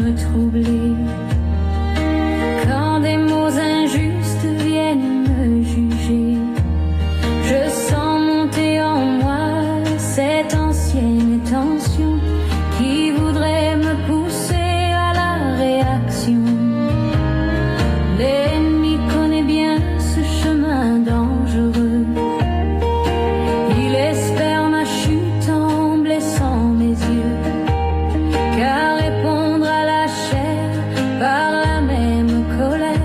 me troubler. Quand des mots injustes viennent me juger, je sens monter en moi cette ancienne tension qui voudrait me pousser à la réaction. L'ennemi connaît bien ce chemin dangereux. Il espère ma chute en blessant mes yeux, car répondre à la chair par la même colère,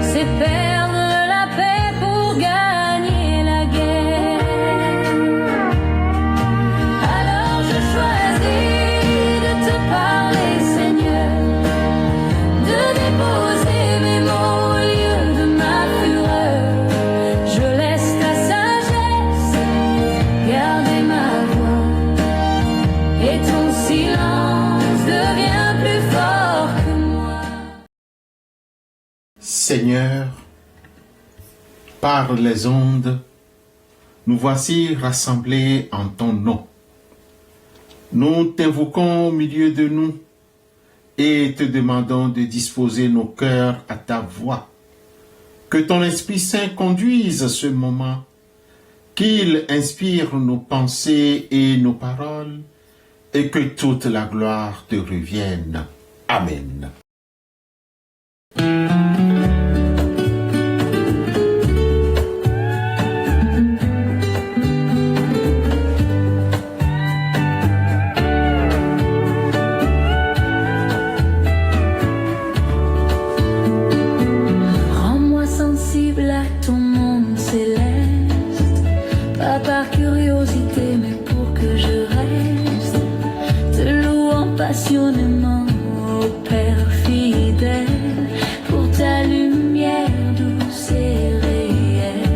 c'est perdre la paix pour gagner la guerre. Alors je choisis de te parler, Seigneur, de déposer mes mots au lieu de ma fureur. Je laisse ta sagesse garder ma voix, et ton silence devient plus fort que moi. Seigneur, par les ondes, nous voici rassemblés en ton nom. Nous t'invoquons au milieu de nous et te demandons de disposer nos cœurs à ta voix. Que ton Esprit Saint conduise ce moment, qu'il inspire nos pensées et nos paroles, et que toute la gloire te revienne. Amen. Rends-moi sensible à ton monde céleste, pas par curiosité mais pour que je reste, te louant passionnément, ô Père fidèle, pour ta lumière douce et réelle.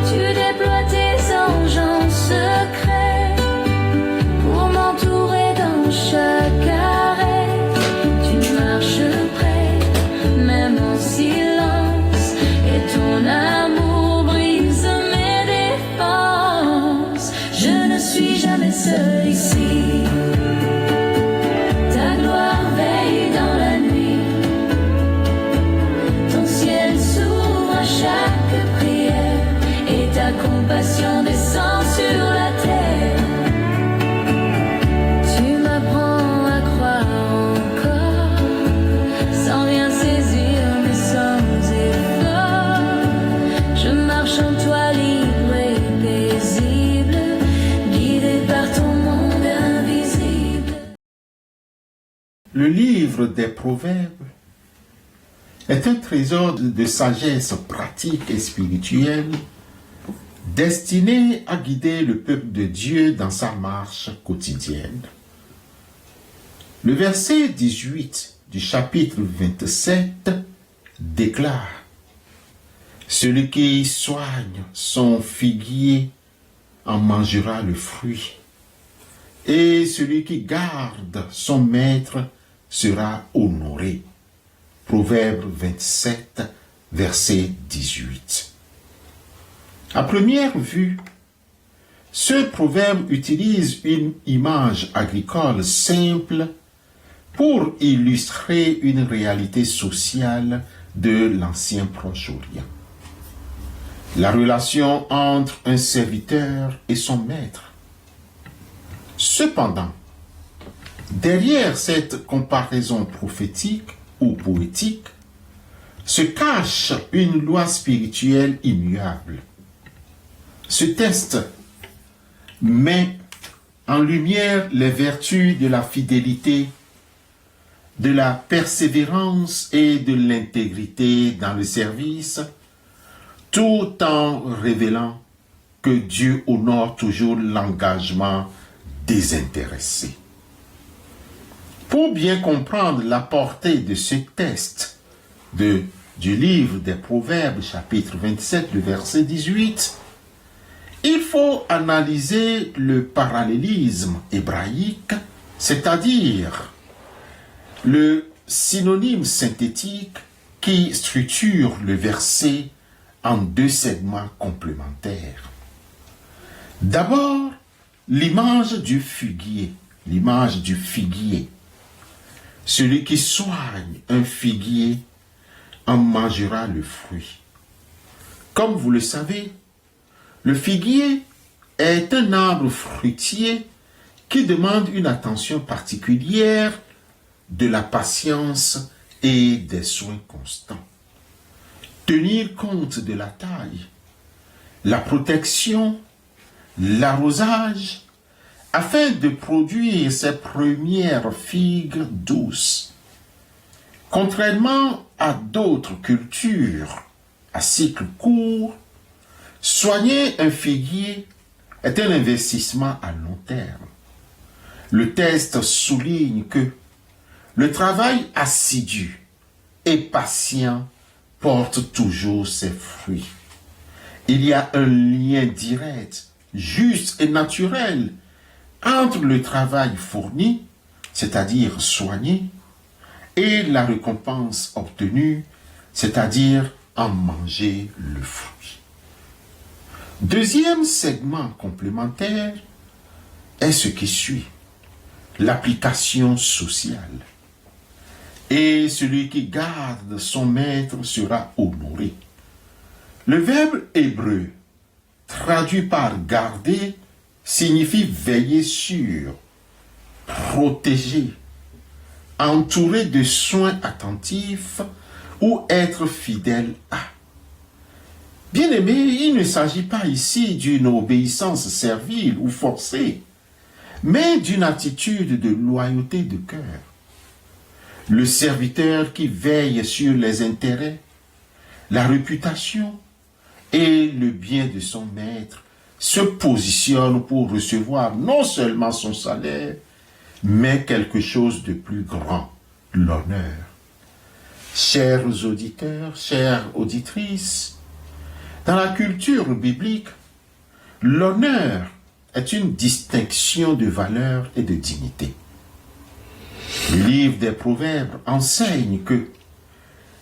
Tu déploies tes anges en secret pour m'entourer dans chaque arrêt. Tu marches près, même en silence, et ton amour brise mes défenses. Je ne suis jamais seul ici, ta gloire veille dans la nuit, ton ciel s'ouvre à chaque prière, et ta compassion descend sur la terre. Tu m'apprends à croire encore, sans rien saisir mais sans effort. Je marche en toi libre et paisible, guidé par ton monde invisible. Le livre des Proverbes est un trésor de sagesse pratique et spirituelle destiné à guider le peuple de Dieu dans sa marche quotidienne. Le verset 18 du chapitre 27 déclare: Celui qui soigne son figuier en mangera le fruit, et celui qui garde son maître sera honoré. Proverbe 27, verset 18. À première vue, ce proverbe utilise une image agricole simple pour illustrer une réalité sociale de l'ancien Proche-Orient. La relation entre un serviteur et son maître. Cependant, derrière cette comparaison prophétique ou poétique se cache une loi spirituelle immuable. Ce texte met en lumière les vertus de la fidélité, de la persévérance et de l'intégrité dans le service, tout en révélant que Dieu honore toujours l'engagement désintéressé. Pour bien comprendre la portée de ce texte du livre des Proverbes, chapitre 27, le verset 18, il faut analyser le parallélisme hébraïque, c'est-à-dire le synonyme synthétique qui structure le verset en deux segments complémentaires. D'abord, l'image du figuier l'image du figuier. Celui qui soigne un figuier en mangera le fruit. Comme vous le savez, le figuier est un arbre fruitier qui demande une attention particulière, de la patience et des soins constants. Tenir compte de la taille, la protection, l'arrosage, afin de produire ses premières figues douces. Contrairement à d'autres cultures à cycle court, soigner un figuier est un investissement à long terme. Le test souligne que le travail assidu et patient porte toujours ses fruits. Il y a un lien direct, juste et naturel entre le travail fourni, c'est-à-dire soigné, et la récompense obtenue, c'est-à-dire en manger le fruit. Deuxième segment complémentaire est ce qui suit, l'application sociale. Et celui qui garde son maître sera honoré. Le verbe hébreu, traduit par garder, signifie veiller sur, protéger, entourer de soins attentifs ou être fidèle à. Bien-aimé, il ne s'agit pas ici d'une obéissance servile ou forcée, mais d'une attitude de loyauté de cœur. Le serviteur qui veille sur les intérêts, la réputation et le bien de son maître se positionne pour recevoir non seulement son salaire, mais quelque chose de plus grand, l'honneur. Chers auditeurs, chères auditrices, dans la culture biblique, l'honneur est une distinction de valeur et de dignité. Le livre des Proverbes enseigne que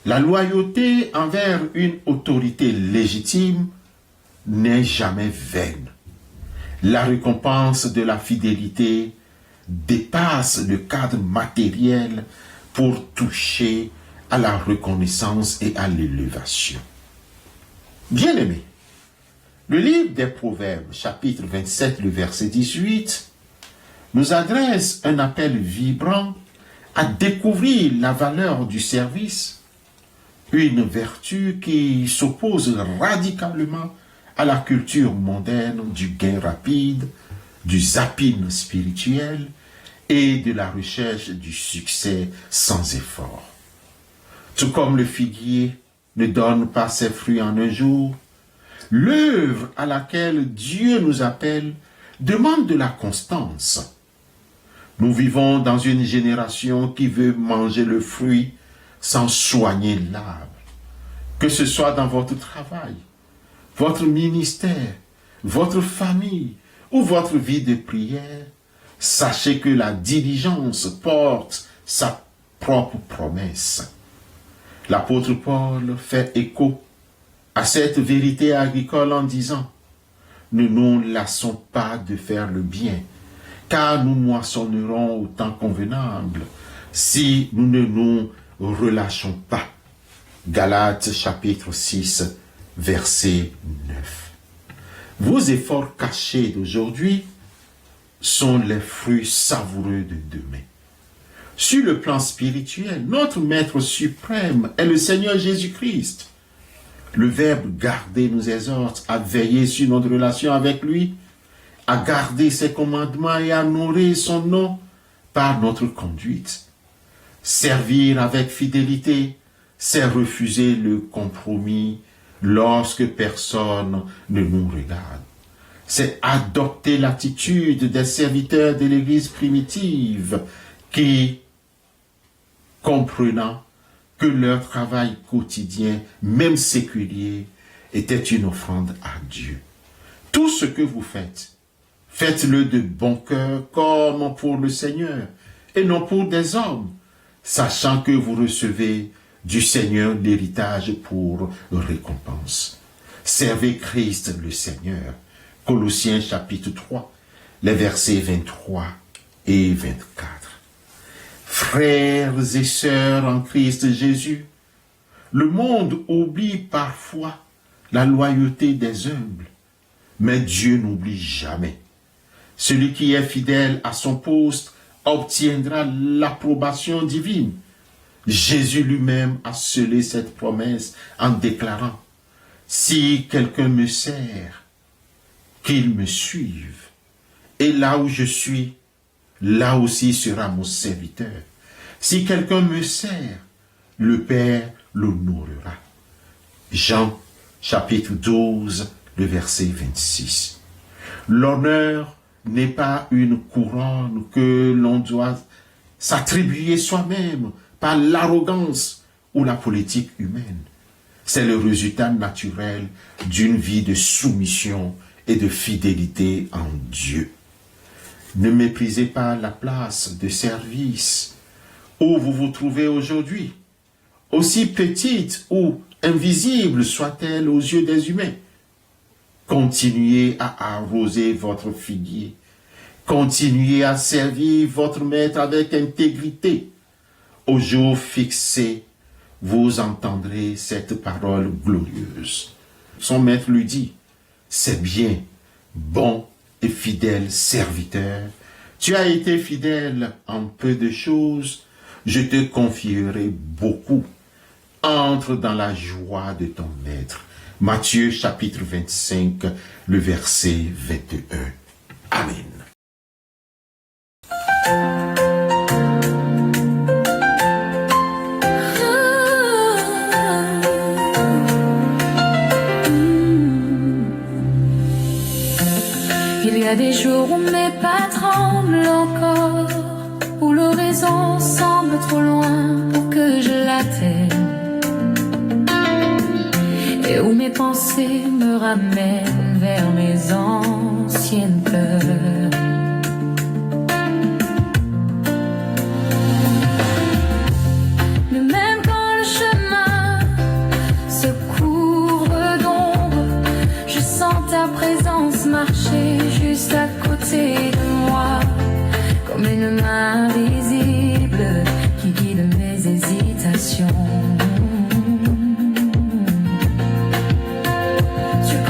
la loyauté envers une autorité légitime n'est jamais vaine. La récompense de la fidélité dépasse le cadre matériel pour toucher à la reconnaissance et à l'élévation. Bien-aimés, le livre des Proverbes, chapitre 27, le verset 18, nous adresse un appel vibrant à découvrir la valeur du service, une vertu qui s'oppose radicalement à la culture mondaine du gain rapide, du zapping spirituel et de la recherche du succès sans effort. Tout comme le figuier ne donne pas ses fruits en un jour, l'œuvre à laquelle Dieu nous appelle demande de la constance. Nous vivons dans une génération qui veut manger le fruit sans soigner l'arbre. Que ce soit dans votre travail, votre ministère, votre famille ou votre vie de prière, sachez que la diligence porte sa propre promesse. L'apôtre Paul fait écho à cette vérité agricole en disant « Ne nous lassons pas de faire le bien, car nous moissonnerons au temps convenable si nous ne nous relâchons pas. » Galates chapitre 6, verset 9. Vos efforts cachés d'aujourd'hui sont les fruits savoureux de demain. Sur le plan spirituel, notre Maître suprême est le Seigneur Jésus-Christ. Le verbe « garder » nous exhorte à veiller sur notre relation avec lui, à garder ses commandements et à honorer son nom par notre conduite. Servir avec fidélité, c'est refuser le compromis lorsque personne ne nous regarde. C'est adopter l'attitude des serviteurs de l'Église primitive qui, comprenant que leur travail quotidien, même séculier, était une offrande à Dieu. Tout ce que vous faites, faites-le de bon cœur comme pour le Seigneur et non pour des hommes, sachant que vous recevez du Seigneur l'héritage pour récompense. Servez Christ le Seigneur. Colossiens chapitre 3, les versets 23 et 24. Frères et sœurs en Christ Jésus, le monde oublie parfois la loyauté des humbles, mais Dieu n'oublie jamais. Celui qui est fidèle à son poste obtiendra l'approbation divine. Jésus lui-même a scellé cette promesse en déclarant « Si quelqu'un me sert, qu'il me suive, et là où je suis, là aussi sera mon serviteur. Si quelqu'un me sert, le Père l'honorera. » Jean chapitre 12, le verset 26. L'honneur n'est pas une couronne que l'on doit s'attribuer soi-même par l'arrogance ou la politique humaine. C'est le résultat naturel d'une vie de soumission et de fidélité en Dieu. Ne méprisez pas la place de service où vous vous trouvez aujourd'hui, aussi petite ou invisible soit-elle aux yeux des humains. Continuez à arroser votre figuier. Continuez à servir votre maître avec intégrité. Au jour fixé, vous entendrez cette parole glorieuse. Son maître lui dit, « C'est bien, bon et fidèle serviteur. Tu as été fidèle en peu de choses, je te confierai beaucoup. Entre dans la joie de ton maître. » Matthieu chapitre 25, le verset 21. Amen. Il y a des jours où mes pas tremblent encore, où l'horizon semble trop loin pour que je l'atteigne, et où mes pensées me ramènent vers mes anciennes peurs. Mais même quand le chemin se couvre d'ombre, je sens ta présence marcher juste à côté de moi, comme une main invisible qui guide mes hésitations.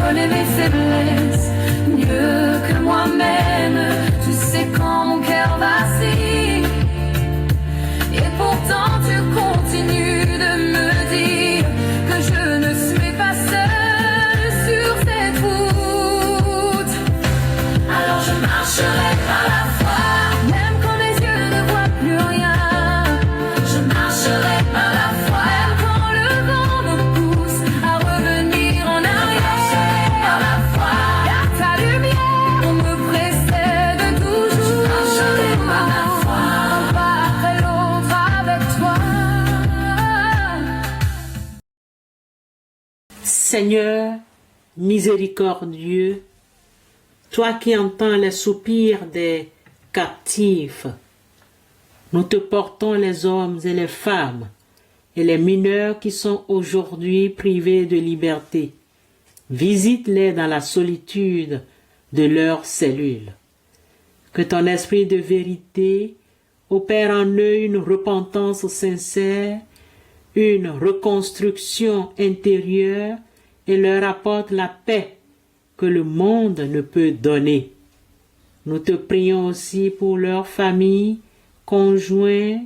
Connais mes faiblesses mieux que moi-même. Tu sais quand mon cœur vacille, et pourtant tu continues de me dire que je ne suis pas seule sur cette route. Alors je marcherai par la foi, même quand mes yeux ne voient plus rien. Je marcherai par la foi, même quand le vent me pousse à revenir en arrière. Seigneur, miséricordieux, toi qui entends les soupirs des captifs, nous te portons les hommes et les femmes et les mineurs qui sont aujourd'hui privés de liberté. Visite-les dans la solitude de leurs cellules. Que ton esprit de vérité opère en eux une repentance sincère, une reconstruction intérieure et leur apporte la paix que le monde ne peut donner. Nous te prions aussi pour leurs familles, conjointes,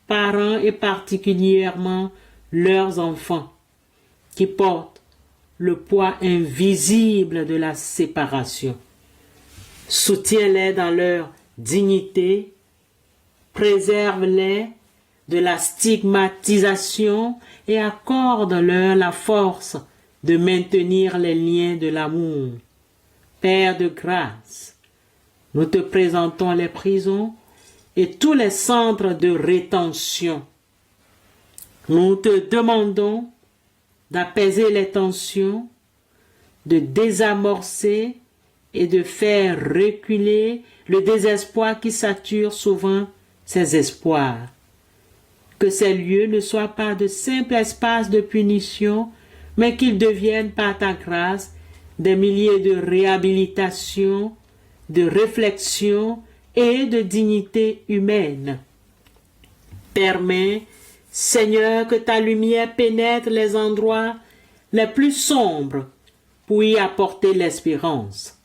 parents et particulièrement leurs enfants, qui portent le poids invisible de la séparation. Soutiens-les dans leur dignité, préserve-les de la stigmatisation et accorde-leur la force de maintenir les liens de l'amour. Père de grâce, nous te présentons les prisons et tous les centres de rétention. Nous te demandons d'apaiser les tensions, de désamorcer et de faire reculer le désespoir qui sature souvent ces espoirs. Que ces lieux ne soient pas de simples espaces de punition, mais qu'ils deviennent par ta grâce des milliers de réhabilitation, de réflexion et de dignité humaine. Permets, Seigneur, que ta lumière pénètre les endroits les plus sombres pour y apporter l'espérance.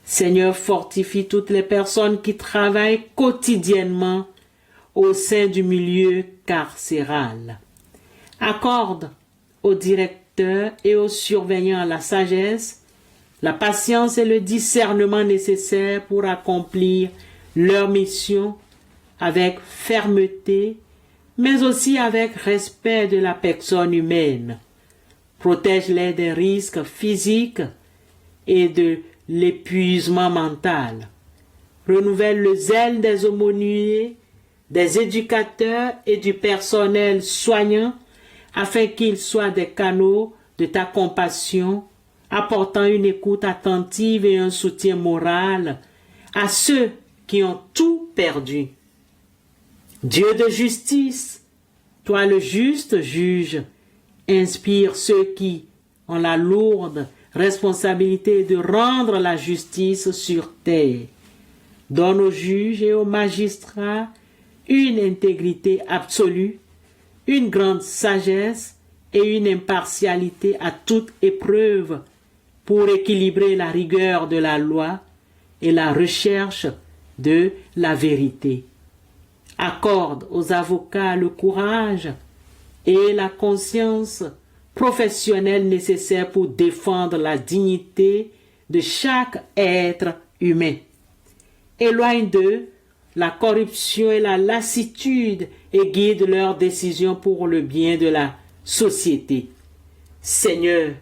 Seigneur, fortifie toutes les personnes qui travaillent quotidiennement au sein du milieu carcéral. Accorde aux directeurs et aux surveillants la sagesse, la patience et le discernement nécessaires pour accomplir leur mission avec fermeté, mais aussi avec respect de la personne humaine. Protège-les des risques physiques et de l'épuisement mental. Renouvelle le zèle des aumôniers, des éducateurs et du personnel soignant afin qu'ils soient des canaux de ta compassion, apportant une écoute attentive et un soutien moral à ceux qui ont tout perdu. Dieu de justice, toi le juste juge, inspire ceux qui ont la lourde responsabilité de rendre la justice sur terre. Donne aux juges et aux magistrats une intégrité absolue, une grande sagesse et une impartialité à toute épreuve pour équilibrer la rigueur de la loi et la recherche de la vérité. Accorde aux avocats le courage et la conscience professionnelle nécessaires pour défendre la dignité de chaque être humain. Éloigne d'eux la corruption et la lassitude et guide leurs décisions pour le bien de la société. Seigneur,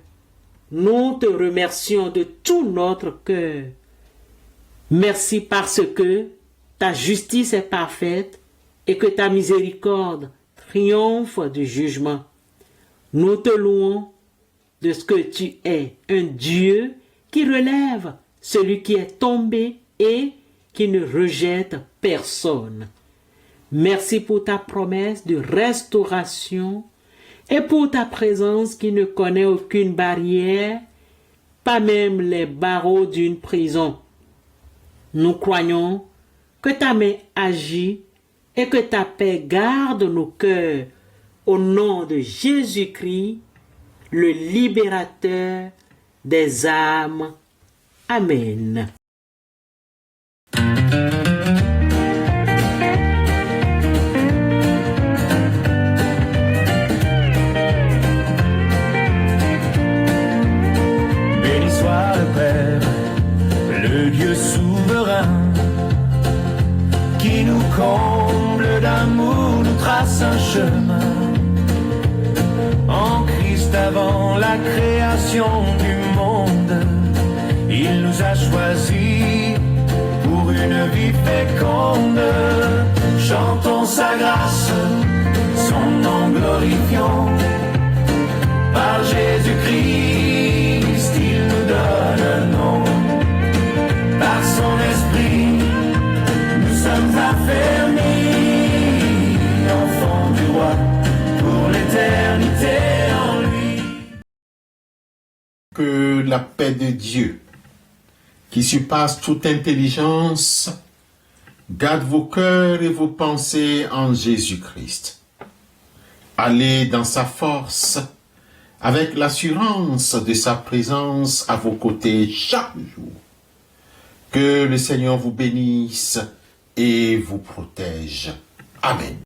nous te remercions de tout notre cœur. Merci parce que ta justice est parfaite et que ta miséricorde triomphe du jugement. Nous te louons de ce que tu es un Dieu qui relève celui qui est tombé et qui ne rejette personne. Merci pour ta promesse de restauration et pour ta présence qui ne connaît aucune barrière, pas même les barreaux d'une prison. Nous croyons que ta main agit et que ta paix garde nos cœurs au nom de Jésus-Christ, le libérateur des âmes. Amen. Béni soit le Père, le Dieu souverain, qui nous comble d'amour, nous trace un chemin. En Christ avant la création du monde, il nous a choisis pour une vie féconde. Chantons sa grâce, son nom glorifiant. Par Jésus-Christ, il nous donne un nom. Par son esprit, nous sommes affermis, enfants du roi, pour l'éternité en lui. Que la paix de Dieu, qui surpasse toute intelligence, garde vos cœurs et vos pensées en Jésus-Christ. Allez dans sa force, avec l'assurance de sa présence à vos côtés chaque jour. Que le Seigneur vous bénisse et vous protège. Amen.